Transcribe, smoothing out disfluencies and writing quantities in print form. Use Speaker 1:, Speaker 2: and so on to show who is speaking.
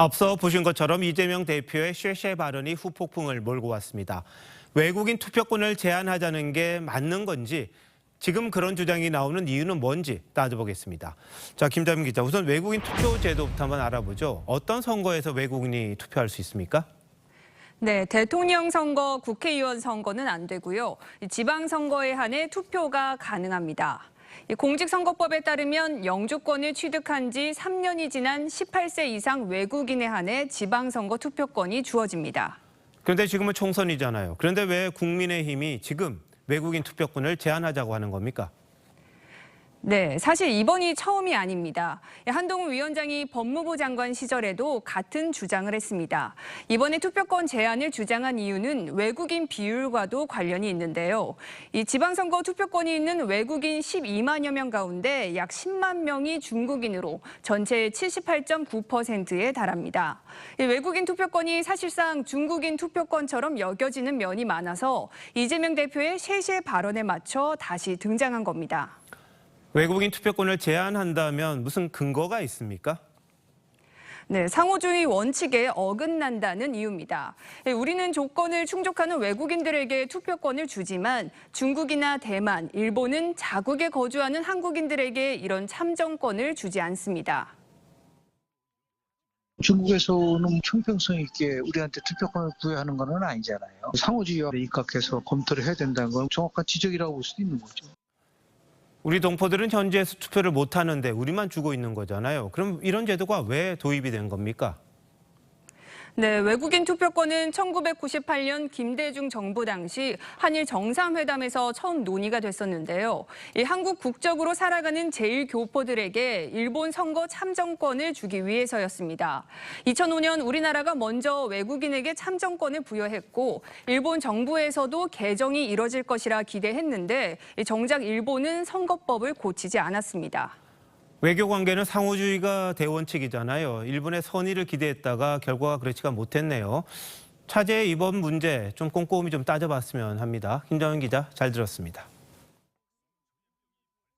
Speaker 1: 앞서 보신 것처럼 이재명 대표의 쉐쉐 발언이 후폭풍을 몰고 왔습니다. 외국인 투표권을 제한하자는 게 맞는 건지, 지금 그런 주장이 나오는 이유는 뭔지 따져보겠습니다. 자, 김자민 기자, 우선 외국인 투표 제도부터 한번 알아보죠. 어떤 선거에서 외국인이 투표할 수 있습니까?
Speaker 2: 네, 대통령 선거, 국회의원 선거는 안 되고요. 지방선거에 한해 투표가 가능합니다. 공직선거법에 따르면 영주권을 취득한 지 3년이 지난 18세 이상 외국인에 한해 지방선거 투표권이 주어집니다.
Speaker 1: 그런데 지금은 총선이잖아요. 그런데 왜 국민의힘이 지금 외국인 투표권을 제한하자고 하는 겁니까?
Speaker 2: 네, 사실 이번이 처음이 아닙니다. 한동훈 위원장이 법무부 장관 시절에도 같은 주장을 했습니다. 이번에 투표권 제한을 주장한 이유는 외국인 비율과도 관련이 있는데요. 이 지방선거 투표권이 있는 외국인 12만여 명 가운데 약 10만 명이 중국인으로 전체의 78.9%에 달합니다. 이 외국인 투표권이 사실상 중국인 투표권처럼 여겨지는 면이 많아서 이재명 대표의 쉐쉐 발언에 맞춰 다시 등장한 겁니다.
Speaker 1: 외국인 투표권을 제한한다면 무슨 근거가 있습니까?
Speaker 2: 네, 상호주의 원칙에 어긋난다는 이유입니다. 우리는 조건을 충족하는 외국인들에게 투표권을 주지만 중국이나 대만, 일본은 자국에 거주하는 한국인들에게 이런 참정권을 주지 않습니다.
Speaker 3: 중국에서는 형평성 있게 우리한테 투표권을 부여하는 건 아니잖아요. 상호주의와 입각해서 검토를 해야 된다는 건 정확한 지적이라고 볼 수도 있는 거죠.
Speaker 1: 우리 동포들은 현지에서 투표를 못하는데 우리만 주고 있는 거잖아요. 그럼 이런 제도가 왜 도입이 된 겁니까?
Speaker 2: 네, 외국인 투표권은 1998년 김대중 정부 당시 한일 정상회담에서 처음 논의가 됐었는데요. 이 한국 국적으로 살아가는 제1교포들에게 일본 선거 참정권을 주기 위해서였습니다. 2005년 우리나라가 먼저 외국인에게 참정권을 부여했고 일본 정부에서도 개정이 이뤄질 것이라 기대했는데 정작 일본은 선거법을 고치지 않았습니다.
Speaker 1: 외교 관계는 상호주의가 대원칙이잖아요. 일본의 선의를 기대했다가 결과가 그렇지가 못했네요. 차제의 이번 문제 좀 꼼꼼히 좀 따져봤으면 합니다. 김정은 기자, 잘 들었습니다.